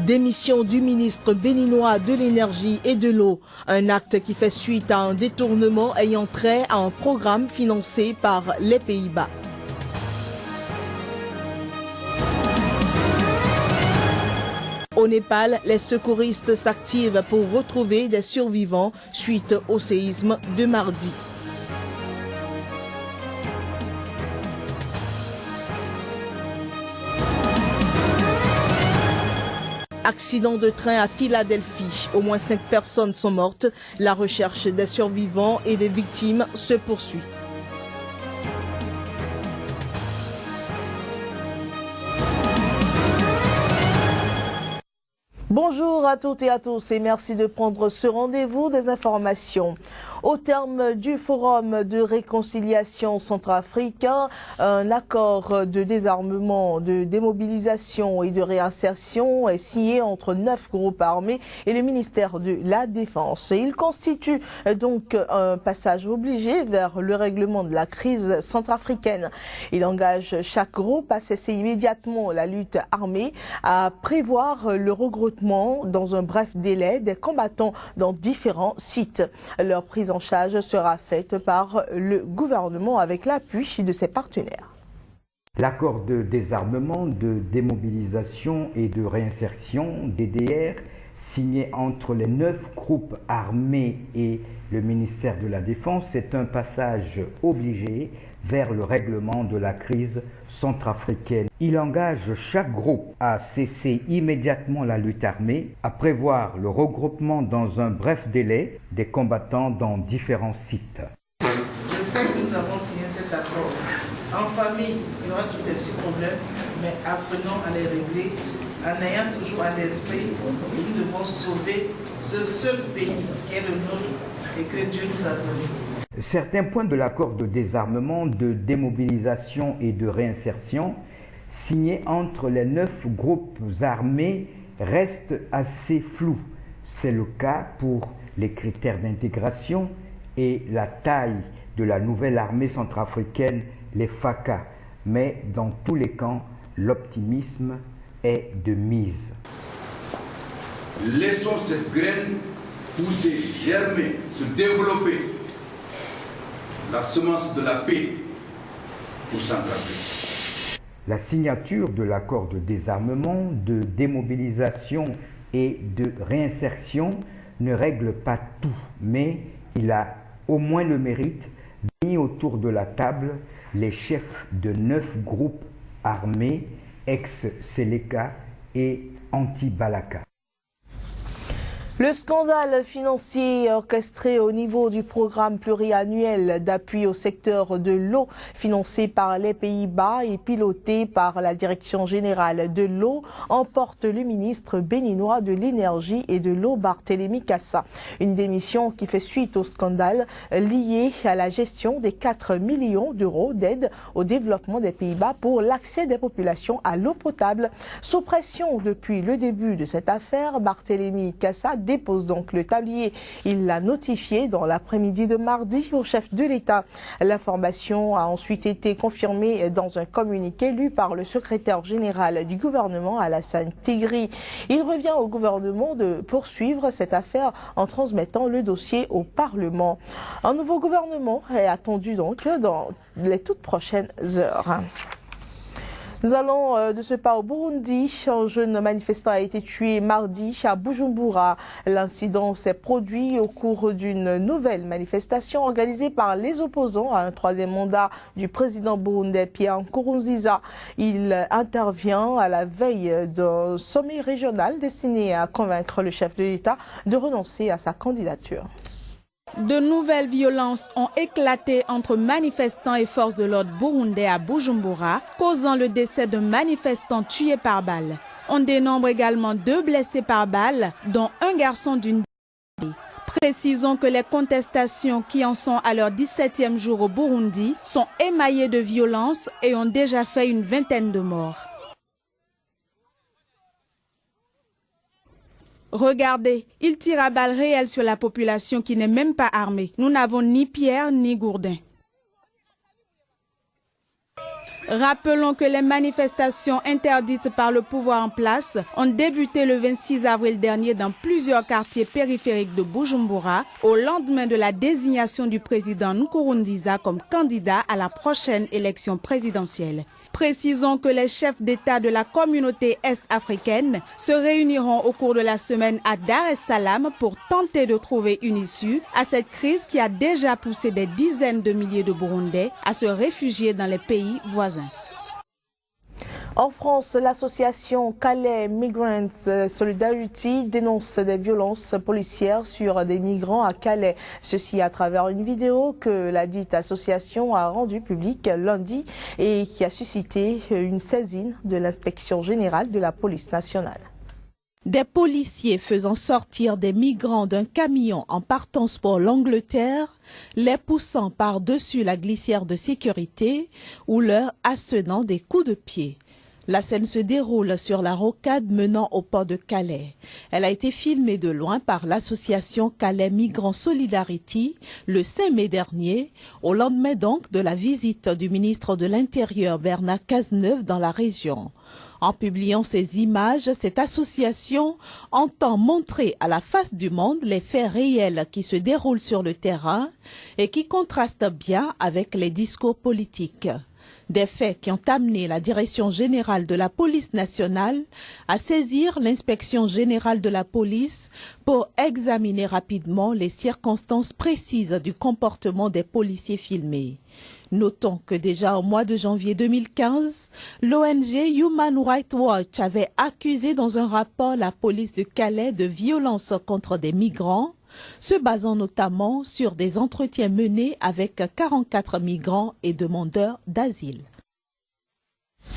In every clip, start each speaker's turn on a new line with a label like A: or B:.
A: Démission du ministre béninois de l'énergie et de l'eau, un acte qui fait suite à un détournement ayant trait à un programme financé par les Pays-Bas. Au Népal, les secouristes s'activent pour retrouver des survivants suite au séisme de mardi. Accident de train à Philadelphie. Au moins 5 personnes sont mortes. La recherche des survivants et des victimes se poursuit. Bonjour à toutes et à tous et merci de prendre ce rendez-vous des informations. Au terme du forum de réconciliation centrafricain, un accord de désarmement, de démobilisation et de réinsertion est signé entre 9 groupes armés et le ministère de la Défense. Et il constitue donc un passage obligé vers le règlement de la crise centrafricaine. Il engage chaque groupe à cesser immédiatement la lutte armée, à prévoir le regroupement dans un bref délai des combattants dans différents sites. Leur prise en charge sera faite par le gouvernement avec l'appui de ses partenaires.
B: L'accord de désarmement, de démobilisation et de réinsertion, DDR, signé entre les 9 groupes armés et le ministère de la Défense, est un passage obligé vers le règlement de la crise centrafricaine. Il engage chaque groupe à cesser immédiatement la lutte armée, à prévoir le regroupement dans un bref délai des combattants dans différents sites.
C: Je sais que nous avons signé cet accord. En famille, il y aura tous des petits problèmes, mais apprenons à les régler en ayant toujours à l'esprit que nous devons sauver ce seul pays qui est le nôtre et que Dieu nous a donné.
B: Certains points de l'accord de désarmement, de démobilisation et de réinsertion signé entre les 9 groupes armés restent assez flous. C'est le cas pour les critères d'intégration et la taille de la nouvelle armée centrafricaine, les FACA. Mais dans tous les camps, l'optimisme est de mise.
D: Laissons cette graine pousser, germer, se développer. La semence de la paix pour Centrafrique.
B: La signature de l'accord de désarmement, de démobilisation et de réinsertion ne règle pas tout, mais il a au moins le mérite de mis autour de la table les chefs de 9 groupes armés, ex-Seleka et anti-Balaka.
A: Le scandale financier orchestré au niveau du programme pluriannuel d'appui au secteur de l'eau financé par les Pays-Bas et piloté par la Direction générale de l'eau emporte le ministre béninois de l'énergie et de l'eau Barthélémy Cassa. Une démission qui fait suite au scandale lié à la gestion des 4 millions d'euros d'aide au développement des Pays-Bas pour l'accès des populations à l'eau potable. Sous pression depuis le début de cette affaire, Barthélémy Cassa dépose donc le tablier. Il l'a notifié dans l'après-midi de mardi au chef de l'État. L'information a ensuite été confirmée dans un communiqué lu par le secrétaire général du gouvernement, Alassane Tigri. Il revient au gouvernement de poursuivre cette affaire en transmettant le dossier au Parlement. Un nouveau gouvernement est attendu donc dans les toutes prochaines heures. Nous allons de ce pas au Burundi. Un jeune manifestant a été tué mardi à Bujumbura. L'incident s'est produit au cours d'une nouvelle manifestation organisée par les opposants à un 3e mandat du président burundais Pierre Nkurunziza. Il intervient à la veille d'un sommet régional destiné à convaincre le chef de l'État de renoncer à sa candidature.
E: De nouvelles violences ont éclaté entre manifestants et forces de l'ordre burundais à Bujumbura, causant le décès d'un manifestant tué par balle. On dénombre également 2 blessés par balle, dont un garçon d'une année. Précisons que les contestations qui en sont à leur 17e jour au Burundi sont émaillées de violence et ont déjà fait une 20aine de morts. Regardez, il tire à balles réelles sur la population qui n'est même pas armée. Nous n'avons ni pierre ni gourdin. Rappelons que les manifestations interdites par le pouvoir en place ont débuté le 26 avril dernier dans plusieurs quartiers périphériques de Bujumbura au lendemain de la désignation du président Nkurunziza comme candidat à la prochaine élection présidentielle. Précisons que les chefs d'État de la communauté est-africaine se réuniront au cours de la semaine à Dar es Salaam pour tenter de trouver une issue à cette crise qui a déjà poussé des dizaines de milliers de Burundais à se réfugier dans les pays voisins.
A: En France, l'association Calais Migrants Solidarity dénonce des violences policières sur des migrants à Calais. Ceci à travers une vidéo que la dite association a rendue publique lundi et qui a suscité une saisine de l'inspection générale de la police nationale.
F: Des policiers faisant sortir des migrants d'un camion en partance pour l'Angleterre, les poussant par-dessus la glissière de sécurité ou leur assénant des coups de pied. La scène se déroule sur la rocade menant au port de Calais. Elle a été filmée de loin par l'association Calais Migrants Solidarity le 5 mai dernier, au lendemain donc de la visite du ministre de l'Intérieur Bernard Cazeneuve dans la région. En publiant ces images, cette association entend montrer à la face du monde les faits réels qui se déroulent sur le terrain et qui contrastent bien avec les discours politiques. Des faits qui ont amené la Direction générale de la police nationale à saisir l'inspection générale de la police pour examiner rapidement les circonstances précises du comportement des policiers filmés. Notons que déjà au mois de janvier 2015, l'ONG Human Rights Watch avait accusé dans un rapport la police de Calais de violence contre des migrants, se basant notamment sur des entretiens menés avec 44 migrants et demandeurs d'asile.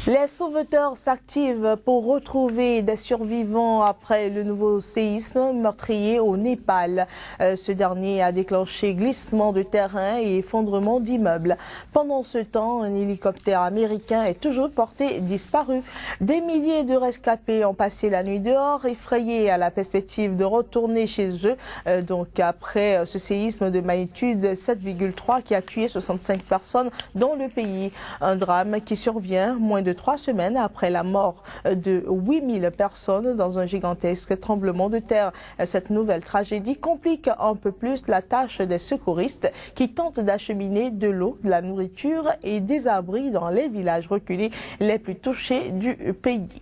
A: Les sauveteurs s'activent pour retrouver des survivants après le nouveau séisme meurtrier au Népal. Ce dernier a déclenché glissement de terrain et effondrement d'immeubles. Pendant ce temps, un hélicoptère américain est toujours porté disparu. Des milliers de rescapés ont passé la nuit dehors, effrayés à la perspective de retourner chez eux. Donc après ce séisme de magnitude 7,3 qui a tué 65 personnes dans le pays. Un drame qui survient moins de 3 semaines après la mort de 8000 personnes dans un gigantesque tremblement de terre. Cette nouvelle tragédie complique un peu plus la tâche des secouristes qui tentent d'acheminer de l'eau, de la nourriture et des abris dans les villages reculés les plus touchés du pays.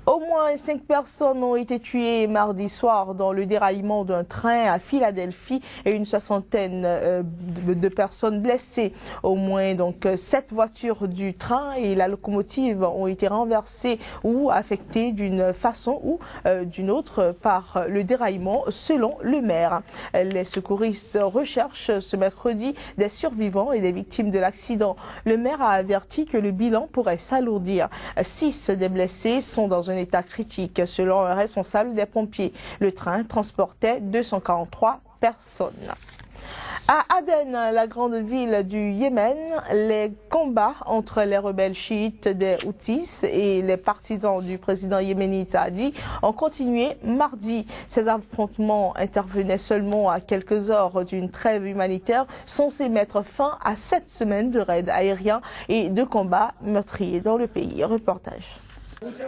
A: Au moins 5 personnes ont été tuées mardi soir dans le déraillement d'un train à Philadelphie et une soixantaine de personnes blessées. Au moins 7 voitures du train et la locomotive ont été renversées ou affectées d'une façon ou d'une autre par le déraillement selon le maire. Les secouristes recherchent ce mercredi des survivants et des victimes de l'accident. Le maire a averti que le bilan pourrait s'alourdir. 6 des blessés sont dans un état critique, selon un responsable des pompiers. Le train transportait 243 personnes. À Aden, la grande ville du Yémen, les combats entre les rebelles chiites des Houthis et les partisans du président yéménite Hadi ont continué mardi. Ces affrontements intervenaient seulement à quelques heures d'une trêve humanitaire censée mettre fin à 7 semaines de raids aériens et de combats meurtriers dans le pays. Reportage.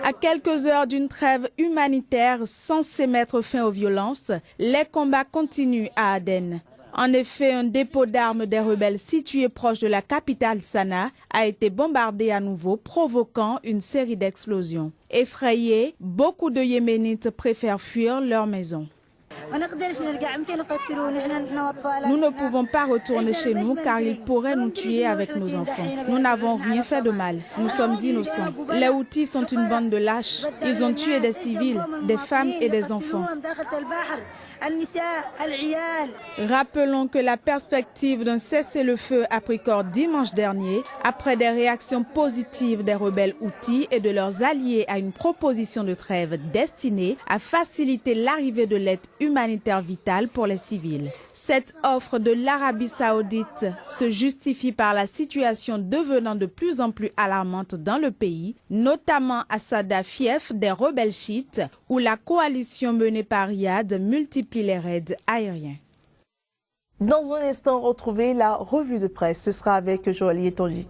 E: À quelques heures d'une trêve humanitaire censée mettre fin aux violences, les combats continuent à Aden. En effet, un dépôt d'armes des rebelles situé proche de la capitale Sanaa a été bombardé à nouveau, provoquant une série d'explosions. Effrayés, beaucoup de Yéménites préfèrent fuir leur maison. Nous ne pouvons pas retourner chez nous car ils pourraient nous tuer avec nos enfants. Nous n'avons rien fait de mal. Nous sommes innocents. Les Houthis sont une bande de lâches. Ils ont tué des civils, des femmes et des enfants. Rappelons que la perspective d'un cessez-le-feu a pris corps dimanche dernier après des réactions positives des rebelles Houthis et de leurs alliés à une proposition de trêve destinée à faciliter l'arrivée de l'aide humanitaire vitale pour les civils. Cette offre de l'Arabie saoudite se justifie par la situation devenant de plus en plus alarmante dans le pays, notamment à Sada, fief des rebelles chiites, où la coalition menée par Riyad multiplie les raids aériens.
A: Dans un instant, retrouvez la revue de presse. Ce sera avec Joël Yetonji.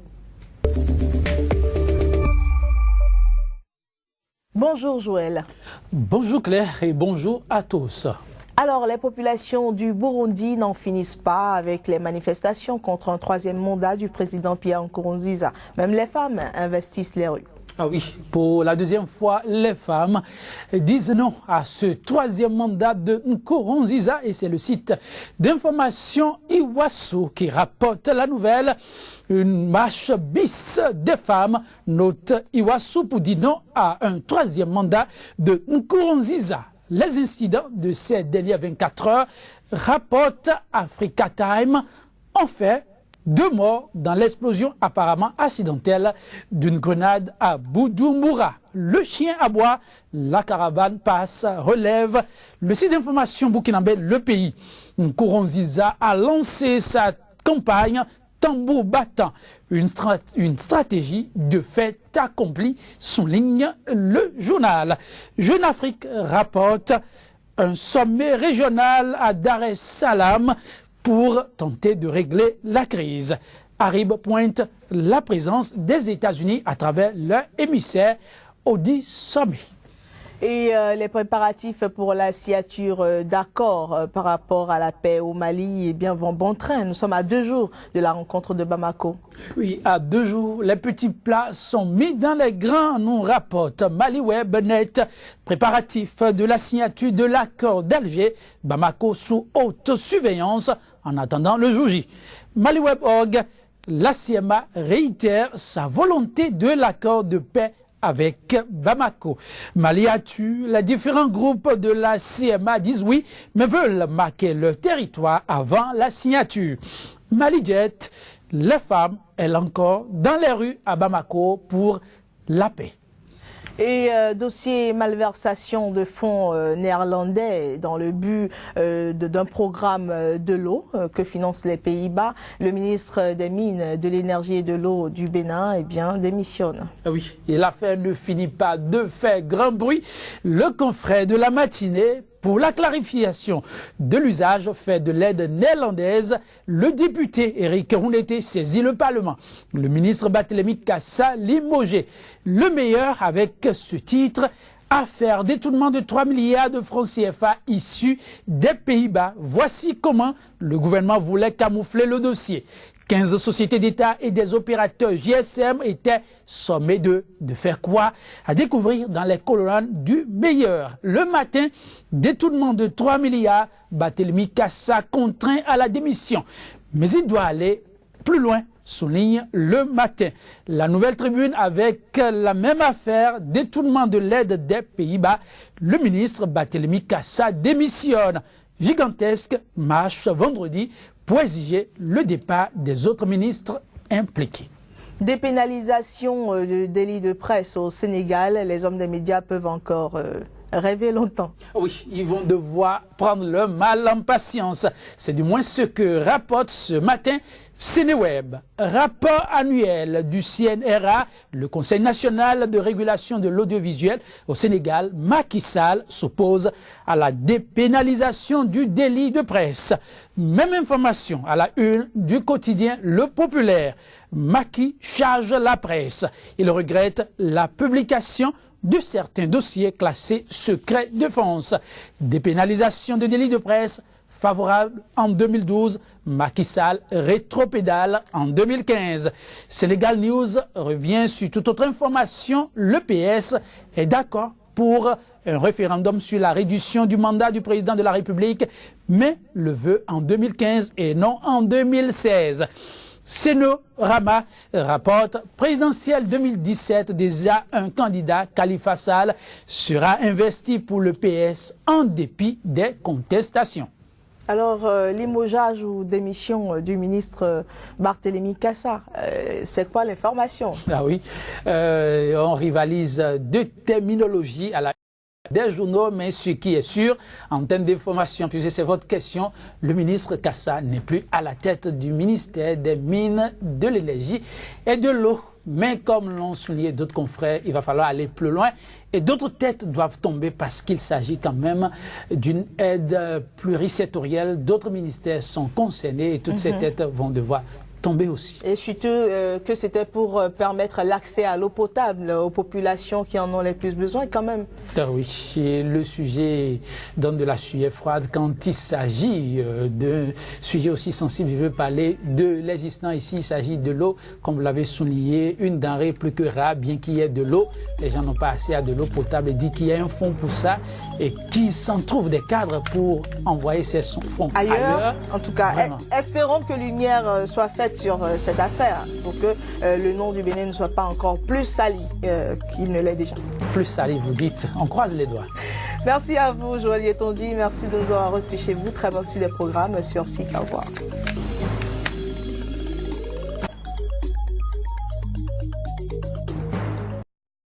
A: Bonjour Joël.
G: Bonjour Claire et bonjour à tous.
A: Alors, les populations du Burundi n'en finissent pas avec les manifestations contre un troisième mandat du président Pierre Nkurunziza. Même les femmes investissent les rues.
G: Ah oui, pour la deuxième fois, les femmes disent non à ce troisième mandat de Nkurunziza et c'est le site d'information Iwasu qui rapporte la nouvelle. Une marche bis des femmes note Iwasu pour dire non à un troisième mandat de Nkurunziza. Les incidents de ces dernières 24 heures, rapporte Africa Time, ont fait 2 morts dans l'explosion apparemment accidentelle d'une grenade à Bujumbura. Le chien aboie, la caravane passe, relève. Le site d'information burkinabé Le Pays. Nkurunziza a lancé sa campagne tambour battant, une stratégie de fait accomplie, souligne le journal. Jeune Afrique rapporte un sommet régional à Dar es Salaam pour tenter de régler la crise. Harib pointe la présence des États-Unis à travers leur émissaire au dit sommet.
A: Et les préparatifs pour la signature d'accords par rapport à la paix au Mali eh bien, vont bon train. Nous sommes à 2 jours de la rencontre de Bamako.
G: Oui, à 2 jours, les petits plats sont mis dans les grands, nous rapporte MaliWebNet. Préparatifs de la signature de l'accord d'Alger, Bamako sous haute surveillance en attendant le jour J. MaliWeb.org, la CMA réitère sa volonté de l'accord de paix avec Bamako. Maliatu, les différents groupes de la CMA disent oui, mais veulent marquer leur territoire avant la signature. Malijet, les femmes, elles encore, dans les rues à Bamako pour la paix.
A: Et dossier malversation de fonds néerlandais dans le but d'un programme de l'eau que financent les Pays-Bas. Le ministre des Mines, de l'Énergie et de l'eau du Bénin eh bien, démissionne.
G: Oui, et l'affaire ne finit pas de faire grand bruit. Le confrère de la matinée, pour la clarification de l'usage fait de l'aide néerlandaise, le député Eric Rounete saisit le Parlement. Le ministre Barthélémy Cassa limogé. Le meilleur avec ce titre, affaire détournement de 3 milliards de francs CFA issus des Pays-Bas. Voici comment le gouvernement voulait camoufler le dossier. 15 sociétés d'État et des opérateurs GSM étaient sommés de faire quoi? À découvrir dans les colonnes du meilleur. Le matin, détournement de 3 milliards, Barthélémy Cassa contraint à la démission. Mais il doit aller plus loin, souligne le matin. La Nouvelle Tribune avec la même affaire, détournement de l'aide des Pays-Bas. Le ministre Barthélémy Cassa démissionne. Gigantesque marche vendredi pour exiger le départ des autres ministres impliqués.
A: Dépénalisation de délit de presse au Sénégal, les hommes des médias peuvent encore rêver longtemps.
G: Oui, ils vont devoir prendre leur mal en patience. C'est du moins ce que rapporte ce matin Sénéweb. Rapport annuel du CNRA, le Conseil national de régulation de l'audiovisuel au Sénégal. Macky Sall s'oppose à la dépénalisation du délit de presse. Même information à la une du quotidien Le Populaire. Macky charge la presse. Il regrette la publication de certains dossiers classés secret défense. Dépénalisation de délits de presse favorable en 2012, Macky Sall rétropédale en 2015. Sénégal News revient sur toute autre information. Le PS est d'accord pour un référendum sur la réduction du mandat du président de la République, mais le veut en 2015 et non en 2016. Senorama rapporte présidentielle 2017, déjà un candidat, Khalifa Sall, sera investi pour le PS en dépit des contestations.
A: Alors, limogeage ou démission du ministre Barthélémy Cassa, c'est quoi l'information?
G: Ah oui, on rivalise de terminologie à la des journaux, mais ce qui est sûr, en termes d'information, puisque c'est votre question, le ministre Cassa n'est plus à la tête du ministère des Mines, de l'Énergie et de l'Eau. Mais comme l'ont souligné d'autres confrères, il va falloir aller plus loin et d'autres têtes doivent tomber parce qu'il s'agit quand même d'une aide plurisétorielle. D'autres ministères sont concernés et toutes ces têtes vont devoir tombé aussi.
A: Et surtout que c'était pour permettre l'accès à l'eau potable aux populations qui en ont les plus besoin quand même.
G: Oui, et le sujet donne de la sueur froide quand il s'agit d'un sujet aussi sensible. Je veux parler de l'existant ici, il s'agit de l'eau, comme vous l'avez souligné, une denrée plus que rare, bien qu'il y ait de l'eau. Les gens n'ont pas assez à de l'eau potable et dit qu'il y a un fonds pour ça et qu'ils s'en trouvent des cadres pour envoyer ces fonds ailleurs.
A: En tout cas, espérons que lumière soit faite sur cette affaire pour que le nom du Bénin ne soit pas encore plus sali qu'il ne l'est déjà.
G: Plus sali, vous dites. On croise les doigts.
A: Merci à vous, Joël Yetonji. Merci de nous avoir reçus chez vous. Très bon suite des programmes sur SIC. Au revoir.